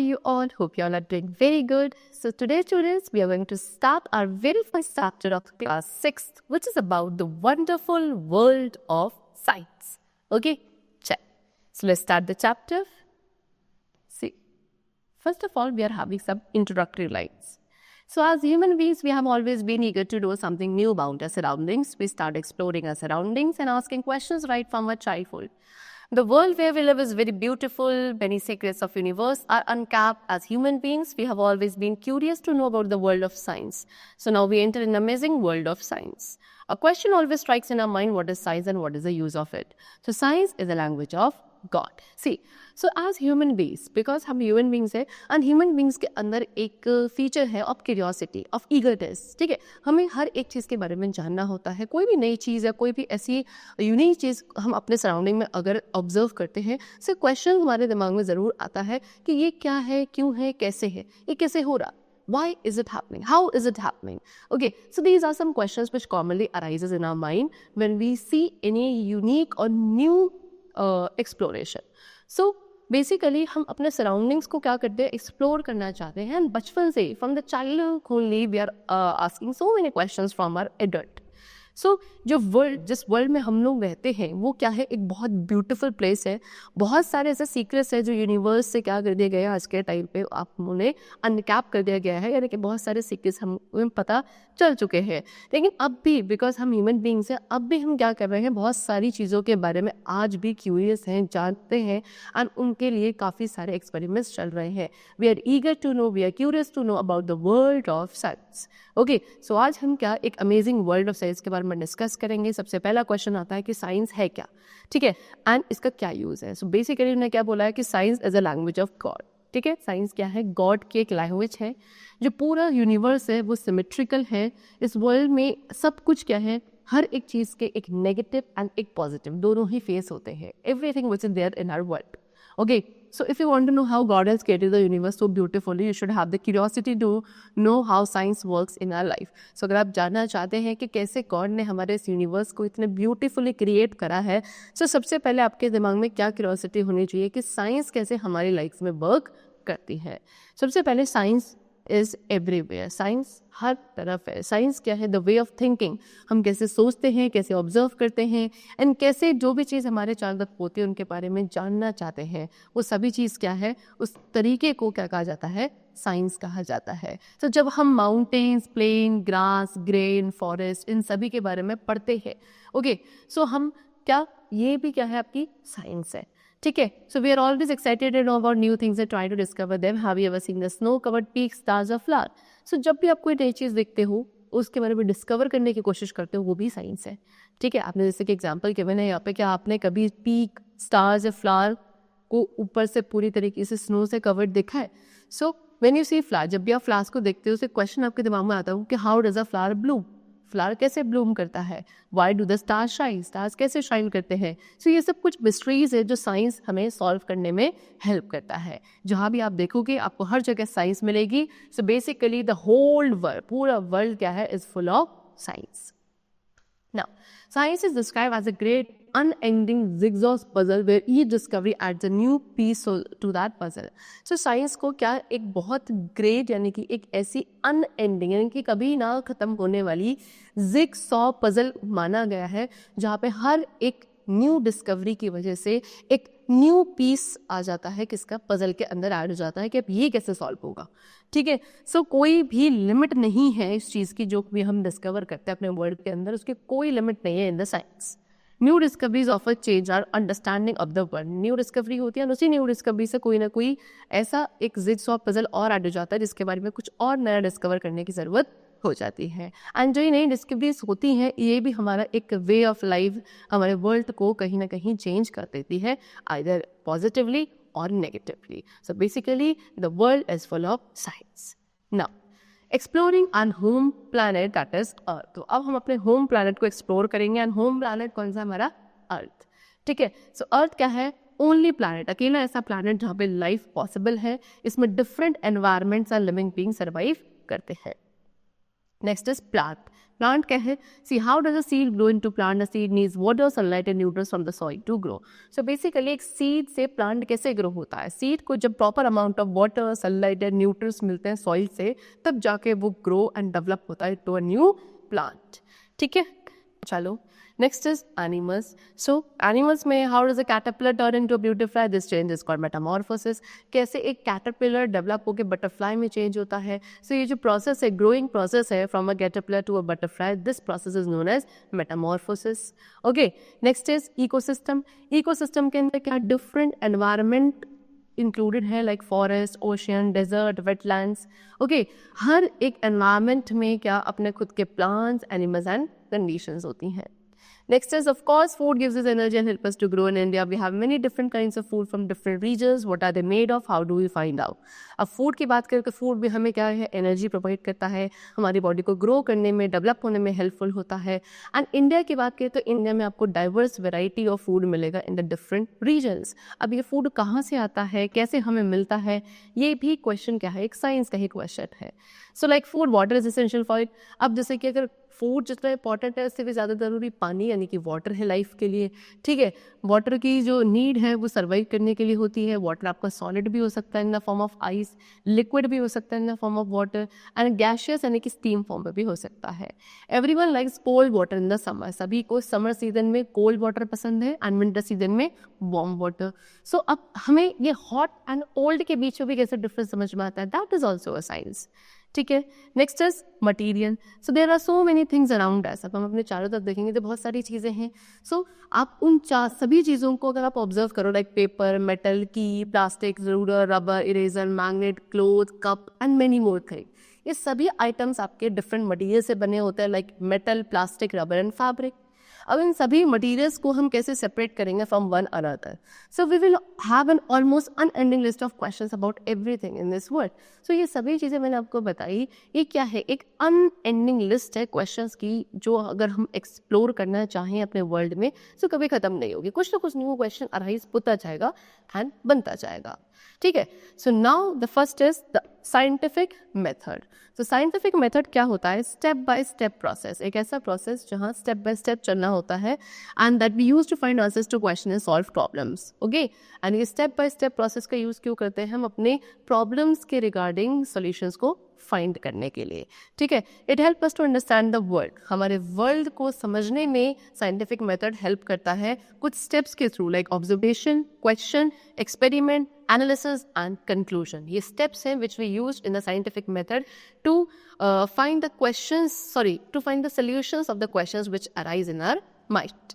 you all? Hope you all are doing very good. So today, students, we are going to start our very first chapter of class 6th, which is about the wonderful world of science. Okay, check. So let's start the chapter. See, first of all, we are having some introductory lines. So as human beings, we have always been eager to do something new about our surroundings. We start exploring our surroundings and asking questions right from our childhood. The world where we live is very beautiful. Many secrets of universe are uncapped. As human beings, we have always been curious to know about the world of science. So now we enter an amazing world of science. A question always strikes in our mind, what is science and what is the use of it? So science is the language of God. See, so as human beings, because हम human beings हैं, and human beings के अंदर एक feature है of curiosity, of eagerness, ठीक है? हमें हर एक चीज़ के बारे में जानना होता है. कोई भी नई चीज़ या कोई भी ऐसी यूनिक चीज़ हम अपने सराउंडिंग में अगर ऑब्जर्व करते हैं, so क्वेश्चन हमारे दिमाग में ज़रूर आता है कि ये क्या है, क्यों है, कैसे है, ये कैसे हो रहा? Why is it happening? How is it happening? Okay, so these are some questions which commonly arises in our mind when we see any unique or new exploration. So basically हम अपने सराउंडिंग्स को क्या करते हैं, explore करना चाहते हैं. And बचपन से from the childhood only we are asking so many questions from our adult. So जो वर्ल्ड, जिस वर्ल्ड में हम लोग रहते हैं, वो क्या है, एक बहुत ब्यूटीफुल प्लेस है. बहुत सारे ऐसे सीक्रेट्स है जो यूनिवर्स से क्या कर दिया गया है आज के टाइम पे, आप उन्हें अनकैप कर दिया गया है, यानी कि बहुत सारे सीक्रेट्स हमें पता चल चुके हैं. लेकिन अब भी बिकॉज हम ह्यूमन बींग्स हैं, अब भी हम क्या कर रहे हैं, बहुत सारी चीज़ों के बारे में आज भी क्यूरियस हैं, जानते हैं, एंड उनके लिए काफ़ी सारे एक्सपेरिमेंट्स चल रहे हैं. We are eager to know, we are curious to know about the world of science. Okay, so आज हम क्या एक अमेजिंग वर्ल्ड ऑफ साइंस के बारे में डिस्कस करेंगे. सबसे पहला क्वेश्चन आता है कि साइंस है क्या, ठीक है, एंड इसका क्या यूज़ है. सो बेसिकली उन्होंने क्या बोला है कि science is a language of God. ठीक है, साइंस क्या है, गॉड की एक लैंग्वेज है. जो पूरा यूनिवर्स है वो सिमेट्रिकल है. इस वर्ल्ड में सब कुछ क्या है, हर एक चीज़ के एक नेगेटिव एंड एक पॉजिटिव दोनों ही फेस होते हैं. Everything which is there in our world. Okay, so if you want to know how God has created the universe so beautifully, you should have the curiosity to know how science works in our life. So अगर आप जानना चाहते हैं कि कैसे God ने हमारे इस यूनिवर्स को इतने ब्यूटीफुली क्रिएट करा है, so सबसे पहले आपके दिमाग में क्या क्यूरियोसिटी होनी चाहिए कि साइंस कैसे हमारी लाइफ में वर्क करती है. सबसे पहले साइंस इज एवरीवेयर. साइंस हर तरफ है. साइंस क्या है, द वे ऑफ थिंकिंग. हम कैसे सोचते हैं, कैसे ऑब्जर्व करते हैं, एंड कैसे जो भी चीज़ हमारे चारों तरफ होती है उनके बारे में जानना चाहते हैं, वो सभी चीज़ क्या है, उस तरीके को क्या कहा जाता है, साइंस कहा जाता है. तो जब हम mountains, plain, grass, grain, forest, इन सभी के बारे में पढ़ते हैं, ओके, सो हम क्या, ये भी क्या है, आपकी साइंस है. ठीक है, so we are always excited to know about new things and try to discover them. Have you ever seen the snow covered peak, stars of flower. So जब भी आप कोई नई चीज़ देखते हो, उसके बारे में डिस्कवर करने की कोशिश करते हो, वो भी साइंस है. ठीक है, आपने जैसे कि एग्जांपल गिवन है यहाँ पे, क्या आपने कभी पीक, स्टार्स या फ्लावर को ऊपर से पूरी तरीके से स्नो से कवर्ड देखा है? So when you see flower, जब भी आप फ्लावर्स को देखते हो, उससे क्वेश्चन आपके दिमाग में आता है कि how does a flower Bloom. Flower कैसे ब्लूम करता है? Why do the stars shine, stars कैसे शाइन करते हैं? सो ये सब कुछ मिस्ट्रीज है जो साइंस हमें सॉल्व करने में हेल्प करता है. जहाँ भी आप देखोगे आपको हर जगह साइंस मिलेगी. So basically the whole world, पूरा वर्ल्ड क्या है, is full of science. Now, science is described as a great unending zigzag puzzle where each discovery adds a new piece to that puzzle. So science को क्या एक बहुत great, यानी कि एक ऐसी unending, यानी कि कभी ना ख़त्म होने वाली zigzag puzzle माना गया है, जहाँ पे हर एक न्यू डिस्कवरी की वजह से एक न्यू पीस आ जाता है, किसका, पजल के अंदर ऐड हो जाता है कि अब ये कैसे सॉल्व होगा. ठीक है, सो कोई भी लिमिट नहीं है इस चीज़ की जो भी हम डिस्कवर करते हैं अपने वर्ल्ड के अंदर, उसकी कोई लिमिट नहीं है in the science. New discoveries offer change our understanding of the world. New discovery होती है और उसी न्यू डिस्कवरी से कोई ना कोई ऐसा एक जिगसॉ पजल और ऐड हो जाता है जिसके बारे में कुछ और नया डिस्कवर करने की ज़रूरत हो जाती है. एंड जो ये नई डिस्कवरीज होती हैं, ये भी हमारा एक वे ऑफ लाइफ, हमारे वर्ल्ड को कहीं ना कहीं चेंज कर देती है, आइदर पॉजिटिवली और negatively. So basically the world is full of science. Now exploring on home planet, that is earth. तो अब हम अपने होम प्लैनेट को एक्सप्लोर करेंगे. एंड होम प्लैनेट कौन सा, हमारा अर्थ. ठीक है, सो अर्थ क्या है, ओनली प्लैनेट, अकेला ऐसा प्लैनेट जहाँ पे लाइफ पॉसिबल है. इसमें डिफरेंट एनवायरमेंट्स और लिविंग बीइंग सर्वाइव करते हैं. Next is plant. प्लांट क्या है? See how does a seed grow into plant? A seed needs water, sunlight and nutrients from the soil to grow. So basically एक seed से plant कैसे grow होता है? Seed को जब proper amount of water, sunlight and nutrients मिलते हैं soil से, तब जाके वो ग्रो एंड डेवलप होता है टू अ न्यू प्लांट. ठीक है, चलो next is animals. So animals में how does a caterpillar turn into a butterfly? This change is called metamorphosis. कैसे एक कैटरपिलर डेवलप होकर बटरफ्लाई में चेंज होता है? सो ये जो प्रोसेस है, ग्रोइंग प्रोसेस है from a caterpillar to a butterfly, this process is known as metamorphosis. Okay, next is ecosystem. Ecosystem के अंदर क्या डिफरेंट एनवायरमेंट इंक्लूडेड है, like forest, ocean, desert, wetlands. Okay, हर एक एनवायरमेंट में क्या अपने खुद के प्लांट्स, एनिमल्स एंड कंडीशंस होती हैं. Next is, of course, food gives us energy and help us to grow in India. We have many different kinds of food from different regions. What are they made of? How do we find out? अब food की बात करें तो food भी हमें क्या है, energy provide करता है, हमारी बॉडी को ग्रो करने में, डेवलप होने में हेल्पफुल होता है. एंड इंडिया की बात करें तो इंडिया में आपको डाइवर्स वेराइटी ऑफ फूड मिलेगा इन द डिफरेंट रीजन्स. अब ये फूड कहाँ से आता है, कैसे हमें मिलता है, ये भी क्वेश्चन क्या है, एक साइंस का ही क्वेश्चन है. So like food, water is essential for it. अब जैसे कि अगर फूड जितना इंपॉर्टेंट है उससे भी ज़्यादा ज़रूरी पानी यानी कि वाटर है लाइफ के लिए. ठीक है, वाटर की जो नीड है वो सर्वाइव करने के लिए होती है. वाटर आपका सॉलिड भी हो सकता है in the form of ice, liquid भी हो सकता है in the form of water, and gaseous यानी कि स्टीम फॉर्म में भी हो सकता है. Everyone likes cold water in the summer. सभी को समर सीजन में कोल्ड वाटर पसंद है एंड विंटर सीजन में वार्म वाटर. सो अब हमें ये हॉट एंड ओल्ड के बीच में भी कैसे डिफरेंस समझ में आता है, that is also a science. ठीक है, next is material. So there are so many things around us. अब हम अपने चारों तरफ देखेंगे तो बहुत सारी चीज़ें हैं. सो आप उन सभी चीज़ों को अगर आप ऑब्जर्व करो, लाइक पेपर, मेटल, की, plastic, ruler, rubber, eraser, magnet, cloth, cup and many more thing, ये सभी आइटम्स आपके डिफरेंट मटीरियल से बने होते हैं, like metal, plastic, rubber and fabric. अब इन सभी मटीरियल्स को हम कैसे सेपरेट करेंगे from one another? So we will have an almost unending list of questions about everything in this world. So ये सभी चीज़ें मैंने आपको बताई, ये क्या है, एक अनएंडिंग लिस्ट है क्वेश्चंस की, जो अगर हम एक्सप्लोर करना चाहें अपने वर्ल्ड में तो कभी खत्म नहीं होगी. कुछ ना कुछ न्यू क्वेश्चन अराइज होता जाएगा एंड बनता जाएगा. ठीक है, so now the first is the scientific method. तो साइंटिफिक मेथड क्या होता है? स्टेप बाय स्टेप प्रोसेस, एक ऐसा प्रोसेस जहाँ स्टेप बाय स्टेप चलना होता है and that we use to find answers to question and solve problems. Okay, and ये स्टेप बाय स्टेप प्रोसेस का यूज क्यों करते हैं? हम अपने प्रॉब्लम्स के रिगार्डिंग सॉल्यूशंस को फाइंड करने के लिए. ठीक है, it help us to understand the world. हमारे वर्ल्ड को समझने में साइंटिफिक मेथड हेल्प करता है कुछ स्टेप्स के through, like observation, question, experiment, analysis and conclusion. ये steps हैं which we used in the scientific method to find the solutions of the questions which arise in our mind.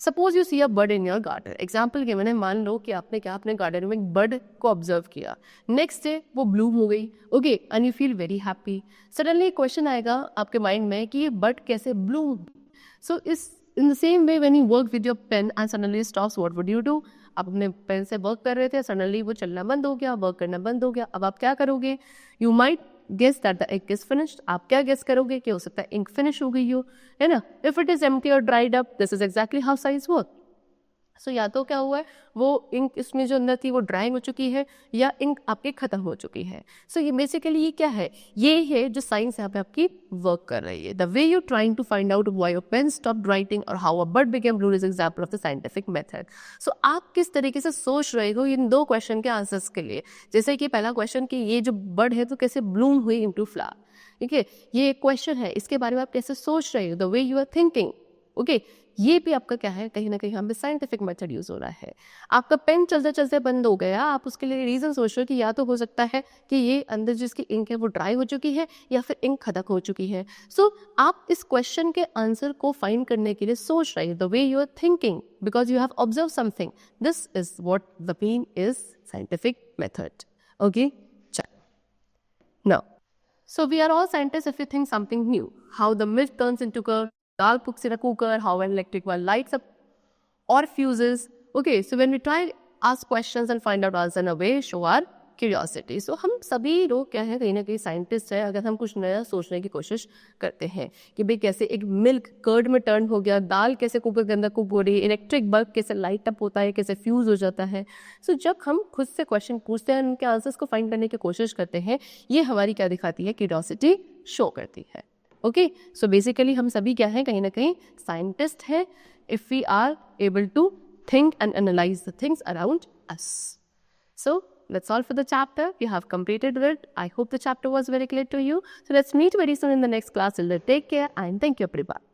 Suppose you see a bird in your garden. Example के मैंने, मान लो कि आपने क्या अपने garden में एक बर्ड को ऑब्जर्व किया, नेक्स्ट डे वो ब्लूम हो गई. Okay, and you feel very happy. Suddenly question आएगा आपके माइंड में कि ये बर्ड कैसे Bloom. So in the same way when you work with your pen and suddenly stops, what would you do? आप अपने पेन से वर्क कर रहे थे, सडनली वो चलना बंद हो गया, वर्क करना बंद हो गया. अब आप क्या करोगे? You might guess that the ink is finished. आप क्या गेस करोगे कि हो सकता है इंक फिनिश हो गई हो, है ना? इफ इट इज एम्प्टी और dried up, this is exactly how science work. So या तो क्या हुआ है, वो इंक इसमें जो अंदर थी वो ड्राई हो चुकी है, या इंक आपकी खत्म हो चुकी है. सो ये बेसिकली ये क्या है, ये है जो साइंस यहाँ पे आपकी वर्क कर रही है. The way you trying to find out why your pen stopped writing और how a bird became blue is example of the scientific method. So आप किस तरीके से सोच रहे हो इन दो क्वेश्चन के आंसर्स के लिए. जैसे कि पहला क्वेश्चन कि ये जो बर्ड है तो कैसे ब्लूम हुई इनटू फ्लावर. ठीक है, ये एक क्वेश्चन है, इसके बारे में आप कैसे सोच रहे हो, the way you are thinking. Okay, ये भी आपका क्या है, कहीं ना कहीं यहाँ पे साइंटिफिक मेथड यूज हो रहा है. आपका पेन चलते चलते बंद हो गया, आप उसके लिए रीजन सोच रहे हो कि या तो हो सकता है कि ये अंदर जिसकी इंक है वो ड्राई हो चुकी है, या फिर इंक खत्म हो चुकी है. सो आप इस क्वेश्चन के आंसर को फाइंड करने के लिए सोच रहे हो, the way you are thinking, because you have observe something. This is what the mean is scientific method. Okay, now so we are all scientists if you think something new, how the milk turns into curd, dal cooks in a cooker, how an electric bulb lights up or fuses. Okay, so when we try ask questions and find out answer in a way, show our curiosity. So हम सभी लोग क्या है, कहीं ना कहीं scientist है, अगर हम कुछ नया सोचने की कोशिश करते हैं कि भाई कैसे एक मिल्क कर्ड में टर्न हो गया, दाल कैसे कुकर के अंदर कुक हो रही है, इलेक्ट्रिक बल्ब कैसे लाइट अप होता है, कैसे फ्यूज हो जाता है. सो जब हम खुद से क्वेश्चन पूछते हैं, उनके आंसर्स को फाइंड करने की कोशिश करते हैं, ये हमारी क्या दिखाती है, क्यूरियोसिटी शो करती है. ओके, सो बेसिकली हम सभी क्या हैं, कहीं ना कहीं साइंटिस्ट हैं if we are able to think and analyze the things around us. So that's all for the chapter. We have completed it. I hope the chapter was very clear to you. So let's meet very soon in the next class. Till then, take care and thank you everyone.